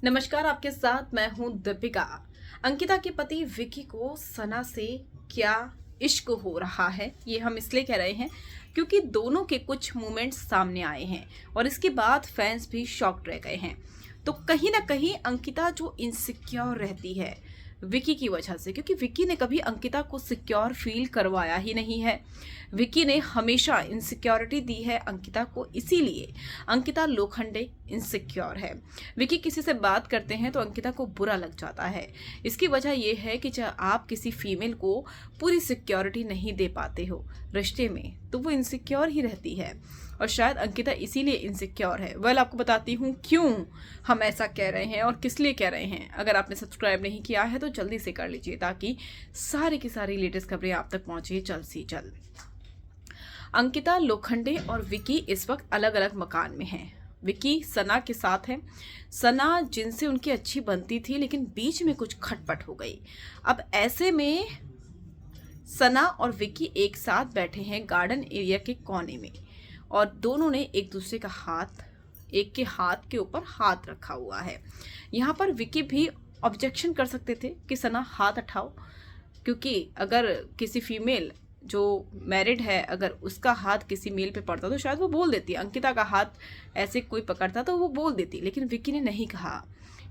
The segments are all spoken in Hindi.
नमस्कार, आपके साथ मैं हूं दीपिका। अंकिता के पति विकी को सना से क्या इश्क हो रहा है, ये हम इसलिए कह रहे हैं क्योंकि दोनों के कुछ मोमेंट्स सामने आए हैं और इसके बाद फैंस भी शॉक्ड रह गए हैं। तो कहीं ना कहीं अंकिता जो इनसिक्योर रहती है विकी की वजह से, क्योंकि विकी ने कभी अंकिता को सिक्योर फील करवाया ही नहीं है। विकी ने हमेशा इनसिक्योरिटी दी है अंकिता को, इसीलिए अंकिता लोखंडे इनसिक्योर है। विकी किसी से बात करते हैं तो अंकिता को बुरा लग जाता है। इसकी वजह यह है कि जब आप किसी फीमेल को पूरी सिक्योरिटी नहीं दे पाते हो रिश्ते में, तो वो इनसिक्योर ही रहती है और शायद अंकिता इसीलिए इनसिक्योर है। वेल, आपको बताती हूँ क्यों हम ऐसा कह रहे हैं और किस लिए कह रहे हैं। अगर आपने सब्सक्राइब नहीं किया है तो जल्दी से कर लीजिए ताकि सारी की सारी लेटेस्ट खबरें आप तक पहुंचे जल्द से जल्द। अंकिता लोखंडे और विकी इस वक्त अलग अलग मकान में हैं। विकी सना के साथ है। सना जिनसे उनकी अच्छी बनती थी, लेकिन बीच में कुछ खटपट हो गई। अब ऐसे में सना और विकी एक साथ बैठे हैं गार्डन एरिया के कोने में और दोनों ने एक दूसरे का हाथ, एक के हाथ के ऊपर हाथ रखा हुआ है। यहाँ पर विकी भी ऑब्जेक्शन कर सकते थे कि सना हाथ उठाओ, क्योंकि अगर किसी फीमेल जो मैरिड है अगर उसका हाथ किसी मेल पे पड़ता तो शायद वो बोल देती। अंकिता का हाथ ऐसे कोई पकड़ता तो वो बोल देती, लेकिन विकी ने नहीं कहा।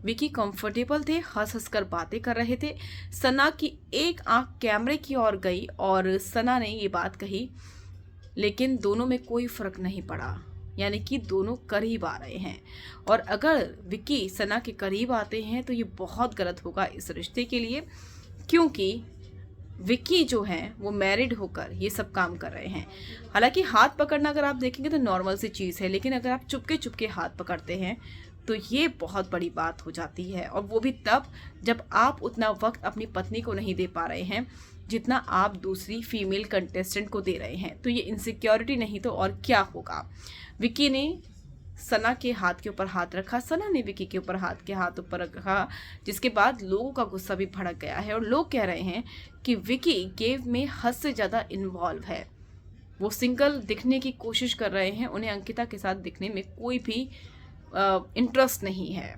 विकी कंफर्टेबल थे, हंस हंस कर बातें कर रहे थे। सना की एक आंख कैमरे की ओर गई और सना ने ये बात कही, लेकिन दोनों में कोई फर्क नहीं पड़ा, यानी कि दोनों करीब आ रहे हैं। और अगर विकी सना के करीब आते हैं तो ये बहुत गलत होगा इस रिश्ते के लिए, क्योंकि विक्की जो है वो मैरिड होकर ये सब काम कर रहे हैं। हालांकि हाथ पकड़ना अगर आप देखेंगे तो नॉर्मल सी चीज़ है, लेकिन अगर आप चुपके चुपके हाथ पकड़ते हैं तो ये बहुत बड़ी बात हो जाती है, और वो भी तब जब आप उतना वक्त अपनी पत्नी को नहीं दे पा रहे हैं जितना आप दूसरी फीमेल कंटेस्टेंट को दे रहे हैं। तो ये इनसिक्योरिटी नहीं तो और क्या होगा। विक्की ने सना के हाथ के ऊपर हाथ रखा, सना ने विकी के ऊपर हाथ ऊपर रखा, जिसके बाद लोगों का गुस्सा भी भड़क गया है और लोग कह रहे हैं कि विकी गेम में हद से ज़्यादा इन्वॉल्व है। वो सिंगल दिखने की कोशिश कर रहे हैं, उन्हें अंकिता के साथ दिखने में कोई भी इंटरेस्ट नहीं है।